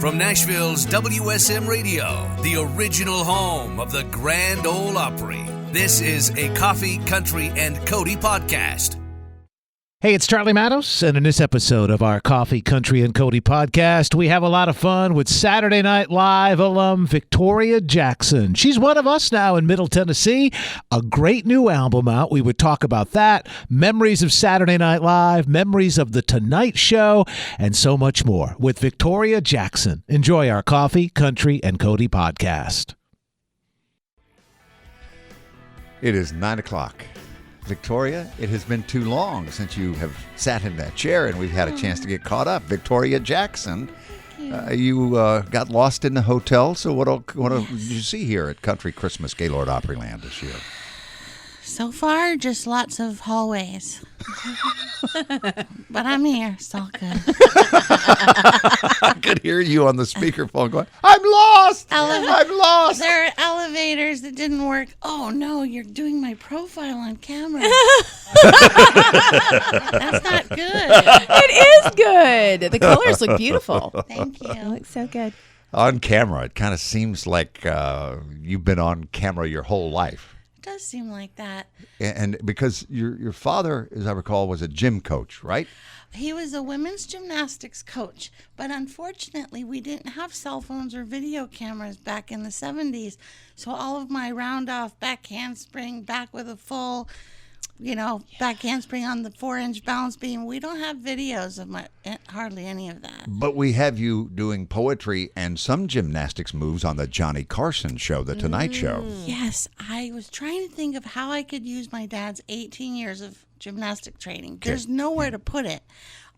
From Nashville's WSM Radio, the original home of the Grand Ole Opry, this is a Coffee, Country, and Cody podcast. Hey, it's Charlie Matos, and in this episode of our Coffee, Country, and Cody podcast, we have a lot of fun with Saturday Night Live alum Victoria Jackson. She's one of us now in Middle Tennessee. A great new album out. We would talk about that, memories of Saturday Night Live, memories of The Tonight Show, and so much more with Victoria Jackson. Enjoy our Coffee, Country, and Cody podcast. It is 9 o'clock. Victoria, it has been too long since you have sat in that chair and we've had a chance to get caught up. Victoria Jackson, you got lost in the hotel, so what did you see here at Country Christmas Gaylord Opryland this year? So far, just lots of hallways. But I'm here. It's all good. I could hear you on the speakerphone going, I'm lost! I'm lost! There are elevators that didn't work. Oh, no, you're doing my profile on camera. That's not good. It is good. The colors look beautiful. Thank you. It looks so good. On camera, it kind of seems like you've been on camera your whole life. It does seem like that. And because your father, as I recall, was a gym coach, right? He was a women's gymnastics coach, but unfortunately we didn't have cell phones or video cameras back in the 70s. So all of my round off back handspring, back with a full, back handspring on the 4-inch balance beam, we don't have videos of hardly any of that. But we have you doing poetry and some gymnastics moves on the Johnny Carson show, The Tonight Show. Yes, I was trying to think of how I could use my dad's 18 years of gymnastic training. There's nowhere to put it.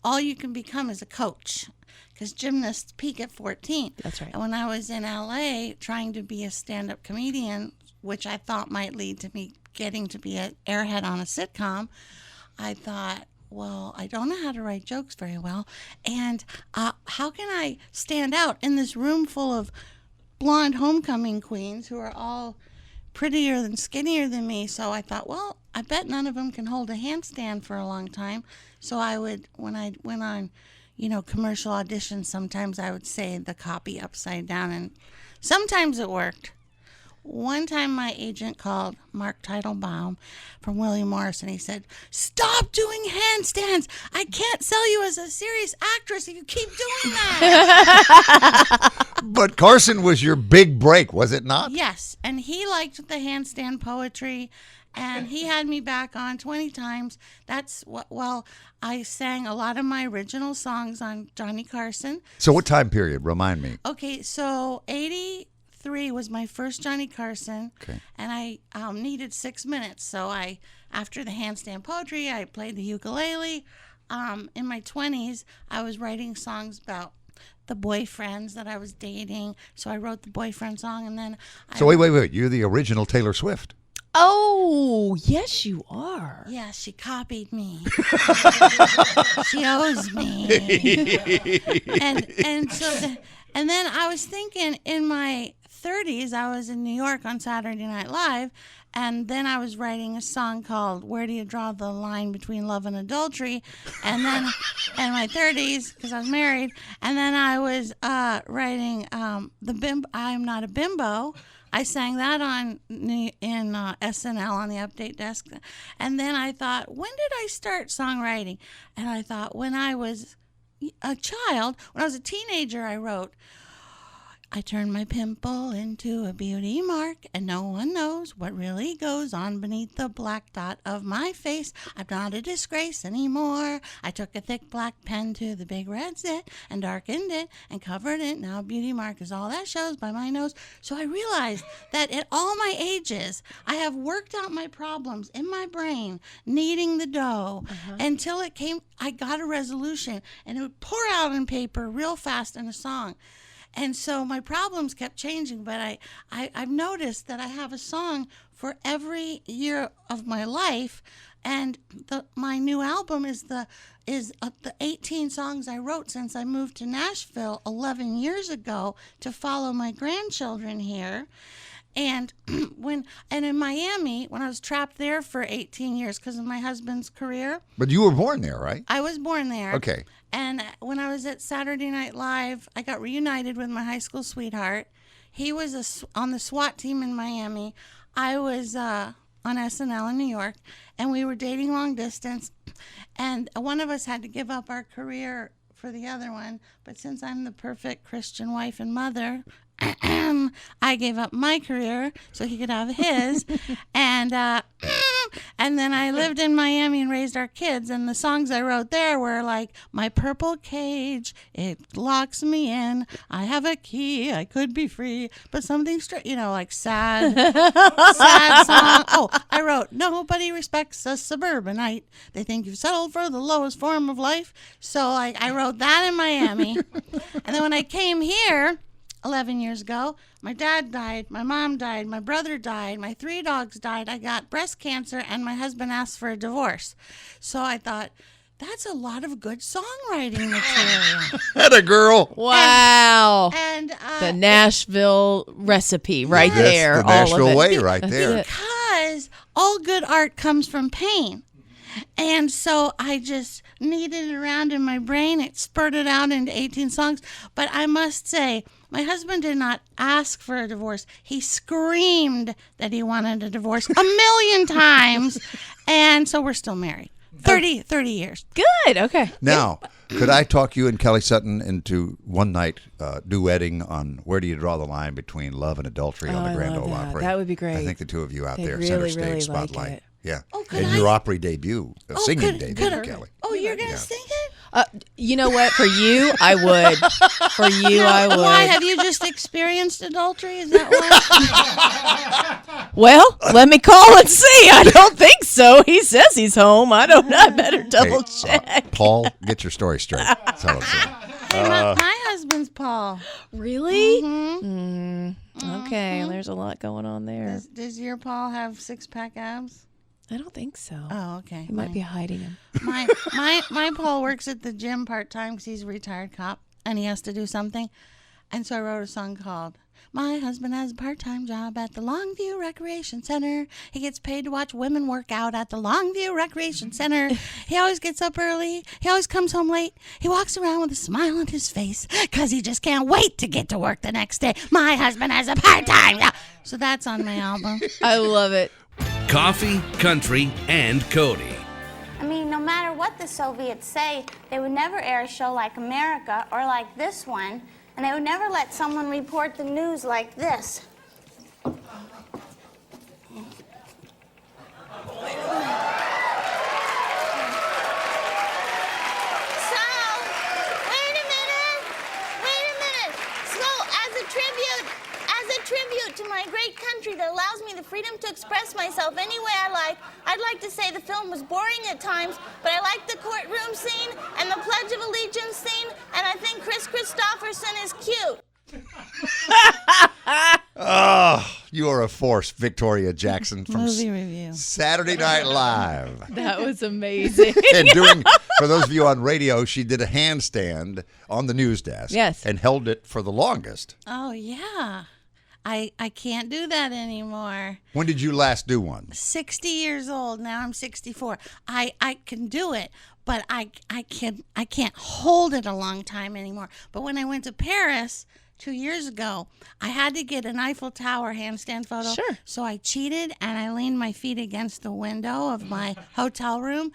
All you can become is a coach, because gymnasts peak at 14. That's right. And when I was in LA trying to be a stand-up comedian, which I thought might lead to me getting to be an airhead on a sitcom, I thought, well, I don't know how to write jokes very well, and how can I stand out in this room full of blonde homecoming queens who are all prettier and skinnier than me? So I thought, well, I bet none of them can hold a handstand for a long time. So I would, when I went on, commercial auditions, sometimes I would say the copy upside down, and sometimes it worked. One time my agent called Mark Teitelbaum from William Morris, and he said, stop doing handstands. I can't sell you as a serious actress if you keep doing that. But Carson was your big break, was it not? Yes, and he liked the handstand poetry, and he had me back on 20 times. I sang a lot of my original songs on Johnny Carson. So what time period? Remind me. Okay, so 83 was my first Johnny Carson, okay. And I needed 6 minutes. So after the handstand poetry, I played the ukulele. In my 20s, I was writing songs about the boyfriends that I was dating. So I wrote the boyfriend song, and then wait. You're the original Taylor Swift. Oh, yes, you are. Yeah, she copied me. She owes me. And then I was thinking, in my 30s, I was in New York on Saturday Night Live, and then I was writing a song called "Where Do You Draw the Line Between Love and Adultery?" And then in my 30s, because I was married, and then I was writing I'm Not a Bimbo. I sang that in SNL on the update desk. And then I thought, when did I start songwriting? And I thought, when I was a child, when I was a teenager, I wrote, I turned my pimple into a beauty mark, and no one knows what really goes on beneath the black dot of my face. I'm not a disgrace anymore. I took a thick black pen to the big red zit and darkened it and covered it. Now beauty mark is all that shows by my nose. So I realized that at all my ages, I have worked out my problems in my brain, kneading the dough, until I got a resolution, and it would pour out on paper real fast in a song. And so my problems kept changing, but I've noticed that I have a song for every year of my life, and my new album is the 18 songs I wrote since I moved to Nashville 11 years ago to follow my grandchildren here. And in Miami, when I was trapped there for 18 years because of my husband's career. But you were born there, right? I was born there. Okay. And when I was at Saturday Night Live, I got reunited with my high school sweetheart. He was on the SWAT team in Miami. I was on SNL in New York, and we were dating long distance. And one of us had to give up our career for the other one. But since I'm the perfect Christian wife and mother, I gave up my career so he could have his. And then I lived in Miami and raised our kids. And the songs I wrote there were like, my purple cage, it locks me in. I have a key, I could be free. But something straight, like sad, sad song. Oh, I wrote, nobody respects a suburbanite. They think you've settled for the lowest form of life. So I wrote that in Miami. And then when I came here 11 years ago, my dad died, my mom died, my brother died, my 3 dogs died, I got breast cancer, and my husband asked for a divorce. So I thought, that's a lot of good songwriting material. Atta girl. Wow. And the Nashville recipe right That's there. the all Nashville of it. way right there. Because all good art comes from pain. And so I just kneaded it around in my brain. It spurted out into 18 songs. But I must say, my husband did not ask for a divorce. He screamed that he wanted a divorce 1,000,000 times. And so we're still married. 30 years. Good. Okay. Now, could I talk you and Kelly Sutton into one night duetting on Where Do You Draw the Line Between Love and Adultery on the I Grand love Ole that. Opry? That would be great. I think the two of you out They'd there, really, center stage really like spotlight. it. Yeah. Oh, could and I- your Opry debut, singing debut, Kelly. Oh, you're going to Yeah. sing it? You know what? For you, I would. For you, I would. Why? Have you just experienced adultery? Is that why? Well, let me call and see. I don't think so. He says he's home. I don't know. I better double check. Paul, get your story straight. That's all I'm saying. Hey, my husband's Paul. Really? Mm-hmm. Okay. There's a lot going on there. Does your Paul have 6-pack abs? I don't think so. Oh, okay. He might be hiding him. My Paul works at the gym part-time because he's a retired cop and he has to do something. And so I wrote a song called My Husband Has a Part-Time Job at the Longview Recreation Center. He gets paid to watch women work out at the Longview Recreation Center. He always gets up early. He always comes home late. He walks around with a smile on his face because he just can't wait to get to work the next day. My husband has a part-time job. So that's on my album. I love it. Coffee, country, and Cody. I mean, no matter what the Soviets say, they would never air a show like America or like this one, and they would never let someone report the news like this. To my great country that allows me the freedom to express myself any way I like, I'd like to say the film was boring at times, but I like the courtroom scene and the Pledge of Allegiance scene, and I think Chris Christopherson is cute. Oh, you are a force, Victoria Jackson from Movie review. Saturday Night Live. That was amazing. And for those of you on radio, she did a handstand on the news desk. Yes. And held it for the longest. Oh, yeah. I can't do that anymore. When did you last do one? 60 years old. Now I'm 64. I can do it, but I can't hold it a long time anymore. But when I went to Paris 2 years ago, I had to get an Eiffel Tower handstand photo. Sure. So I cheated and I leaned my feet against the window of my hotel room,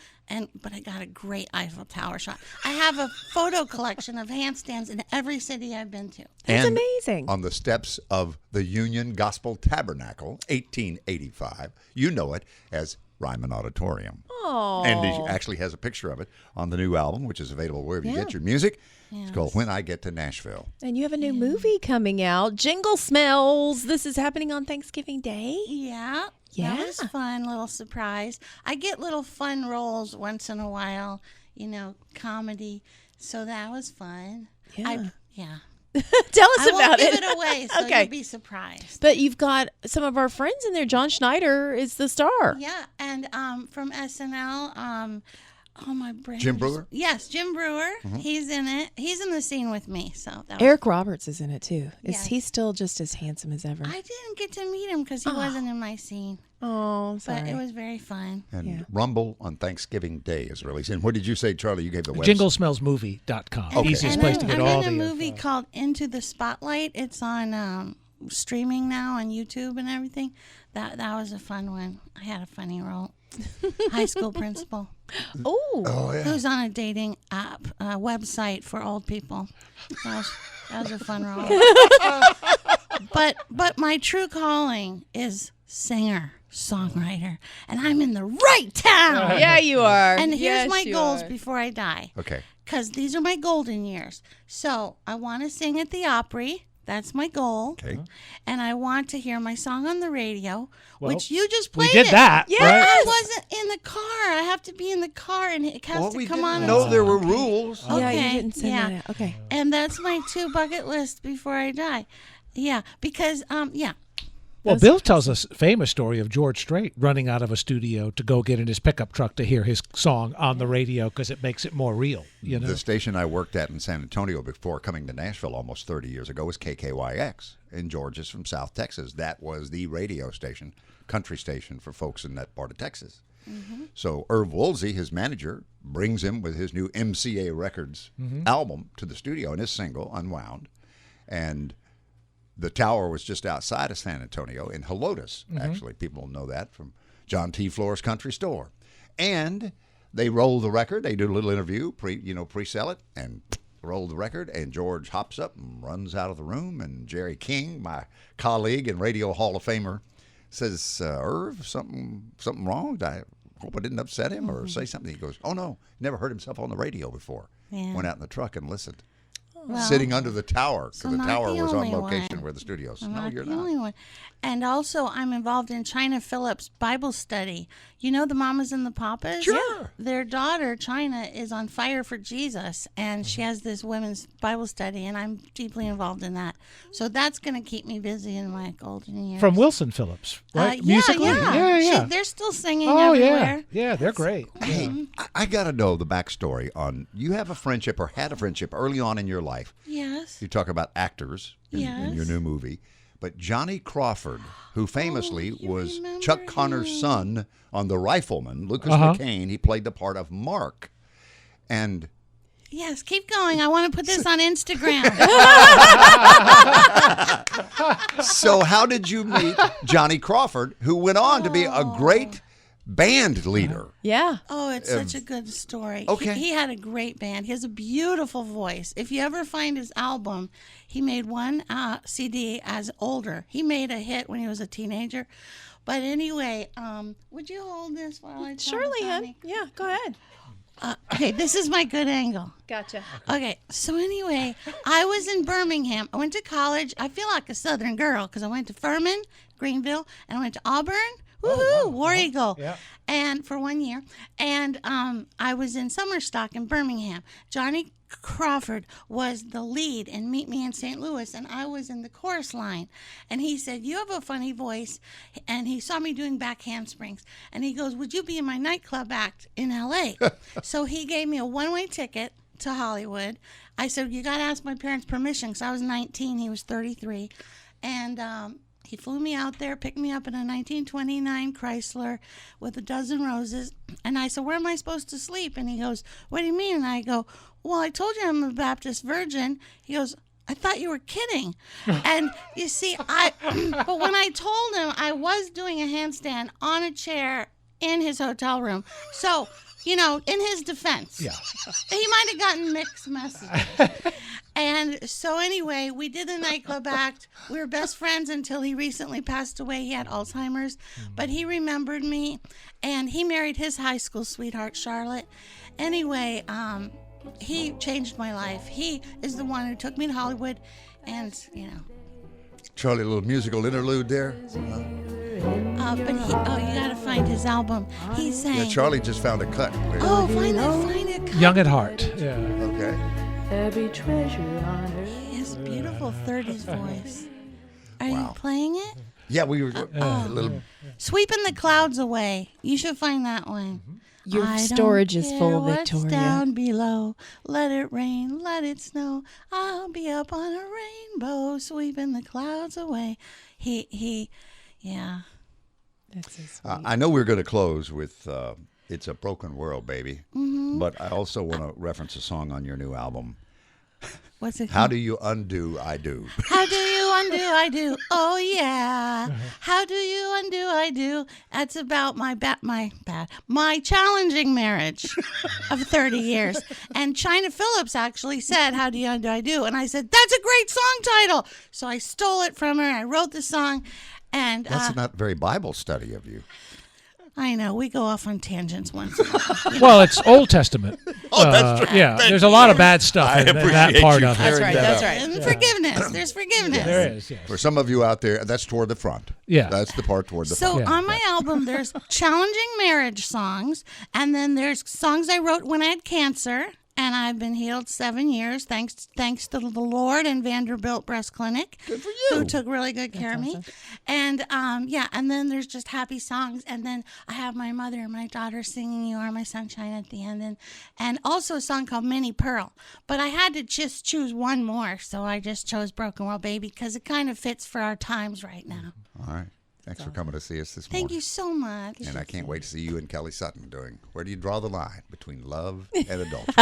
but I got a great Eiffel Tower shot. I have a photo collection of handstands in every city I've been to. That's And amazing. on the steps of the Union Gospel Tabernacle, 1885. You know it as Ryman Auditorium. Oh. And he actually has a picture of it on the new album, which is available wherever you get your music. It's called When I Get to Nashville. And you have a new movie coming out, Jingle Smells. This is happening on Thanksgiving Day. Yeah. Yeah. That was fun, little surprise. I get little fun roles once in a while, comedy. So that was fun. Yeah. I Tell us won't about give it. it away, so Okay. you'll be surprised. But you've got some of our friends in there. John Schneider is the star. Yeah, and from SNL, Oh, my brain. Jim Brewer? Yes, Jim Brewer. He's in it. He's in the scene with me. So that Eric Roberts is in it too. Is Yes. he still just as handsome as ever? I didn't get to meet him because he wasn't in my scene. Oh, sorry. But it was very fun. And Rumble on Thanksgiving Day is released. And what did you say, Charlie? You gave the website. Jinglesmellsmovie.com. Okay. Easiest And place to I'm get all in a the movie called Into the Spotlight. It's on streaming now on YouTube and everything. That was a fun one. I had a funny role. High school principal Oh, yeah. who's on a dating app website for old people. That was a fun role. But my true calling is singer, songwriter, and I'm in the right town. yeah, you are. And here's Yes, my you goals are. before I die. Okay. Because these are my golden years. So I want to sing at the Opry. That's my goal. Okay. And I want to hear my song on the radio, Well, which you just We played. did that, Yes. right? I wasn't in the car. I have to be in the car, and it has Well, to we come didn't on. know and- there were rules. Yeah, Okay, you didn't send yeah. that out. Okay. And that's my 2 bucket list before I die. Yeah, because Well, Bill tells us a famous story of George Strait running out of a studio to go get in his pickup truck to hear his song on the radio because it makes it more real, you know? The station I worked at in San Antonio before coming to Nashville almost 30 years ago was KKYX. And George is from South Texas. That was the radio station, country station for folks in that part of Texas. So Irv Woolsey, his manager, brings him with his new MCA Records album to the studio and his single, Unwound. And the tower was just outside of San Antonio in Helotes, actually. People know that from John T. Floor's Country Store. And they roll the record. They do a little interview, pre-sell it, and roll the record. And George hops up and runs out of the room. And Jerry King, my colleague and Radio Hall of Famer, says, Irv, something wrong? I hope I didn't upset him or say something. He goes, oh, no, never heard himself on the radio before. Yeah. Went out in the truck and listened. well, Sitting under the tower, because so the not tower the was on only location one. where the studio is. I'm No, not you're the not. only one. And also, I'm involved in China Phillips Bible study. You know the Mamas and the Papas? Sure. Their daughter, China, is on fire for Jesus, and she has this women's Bible study, and I'm deeply involved in that. So that's going to keep me busy in my golden years. From Wilson Phillips, right? Musically? Yeah. They're still singing Oh, everywhere. yeah. Yeah, they're great. Hey, I got to know the backstory on you have a friendship or had a friendship early on in your life. Yes. You talk about actors in your Yes. new movie. But Johnny Crawford, who famously you was remember Chuck Connor's him. son on The Rifleman, Lucas Uh-huh. McCain, he played the part of Mark. And Yes, keep going. I want to put this on Instagram. so how did you meet Johnny Crawford, who went on to be a great band leader? Yeah. Oh, it's such a good story. Okay. He had a great band. He has a beautiful voice. If you ever find his album, he made one CD as older. He made a hit when he was a teenager. But anyway, would you hold this while I tell Surely, the hon. funny? Yeah, go ahead. Okay, this is my good angle. Gotcha. Okay, so anyway, I was in Birmingham. I went to college. I feel like a Southern girl because I went to Furman, Greenville, and I went to Auburn. Woohoo, War Eagle. Yeah. And for 1 year. And I was in summer stock in Birmingham. Johnny Crawford was the lead in Meet Me in St. Louis, and I was in the chorus line. And he said, you have a funny voice. And he saw me doing back handsprings. And he goes, would you be in my nightclub act in L.A.? So he gave me a one-way ticket to Hollywood. I said, you got to ask my parents' permission because I was 19. He was 33. And he flew me out there, picked me up in a 1929 Chrysler with a dozen roses. And I said, where am I supposed to sleep? And he goes, what do you mean? And I go, well, I told you I'm a Baptist virgin. He goes, I thought you were kidding. And you see, but when I told him I was doing a handstand on a chair in his hotel room. So, in his defense, he might have gotten mixed messages. And so anyway, we did the nightclub act. We were best friends until he recently passed away. He had Alzheimer's, but he remembered me, and he married his high school sweetheart, Charlotte. Anyway, he changed my life. He is the one who took me to Hollywood, and, Charlie, a little musical interlude there. but you got to find his album. He sang. Yeah, Charlie just found a cut. Oh, find it. Young at heart. Yeah. Okay. Every treasure on earth. His beautiful 30s voice. Are you Wow. playing it? Yeah, we were a little. Sweeping the Clouds Away. You should find that one. Your I storage don't is care full, what's Victoria. down below. Let it rain, let it snow. I'll be up on a rainbow, sweeping the clouds away. Yeah. That's so sweet. I know we're going to close with It's a Broken World, Baby. But I also want to reference a song on your new album. What's it How called? do you undo I do? How do you undo I do? Oh yeah. How do you undo I do? That's about my challenging marriage of 30 years. And China Phillips actually said, "How do you undo I do?" And I said, "That's a great song title." So I stole it from her. I wrote the song, and That's not very Bible study of you. I know we go off on tangents once in a while. Well, it's Old Testament. That's true. Yeah, there's a lot of bad stuff in that appreciate part you of it. That's right. that That's up. right. And forgiveness. There's forgiveness. There is, yes. For some of you out there, that's toward the front. Yeah. That's the part toward the So front. Yeah. on my album, there's challenging marriage songs, and then there's songs I wrote when I had cancer, and I've been healed 7 years, thanks to the Lord and Vanderbilt Breast Clinic, who took really good care of me. And and then there's just happy songs, and then I have my mother and my daughter singing "You Are My Sunshine" at the end, and also a song called "Minnie Pearl." But I had to just choose one more, so I just chose "Broken World Baby" because it kind of fits for our times right now. All right. Thanks for coming to see us this morning. Thank you so much. And I can't wait to see you and Kelly Sutton doing Where Do You Draw the Line Between Love and Adultery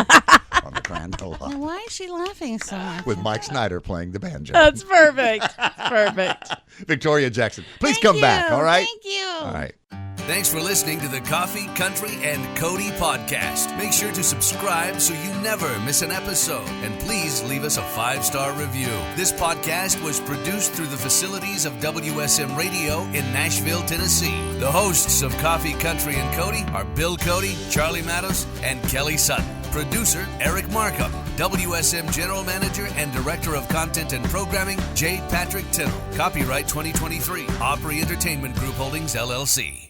on the Grand Ole Now, Opry why is she laughing so much? with Mike Snyder playing the banjo. That's perfect. Perfect. Victoria Jackson, please Thank come back, you. all right? Thank you. All right. Thanks for listening to the Coffee, Country, and Cody podcast. Make sure to subscribe so you never miss an episode. And please leave us a 5-star review. This podcast was produced through the facilities of WSM Radio in Nashville, Tennessee. The hosts of Coffee, Country, and Cody are Bill Cody, Charlie Matos, and Kelly Sutton. Producer Eric Markham. WSM General Manager and Director of Content and Programming, J. Patrick Tittle. Copyright 2023. Opry Entertainment Group Holdings, LLC.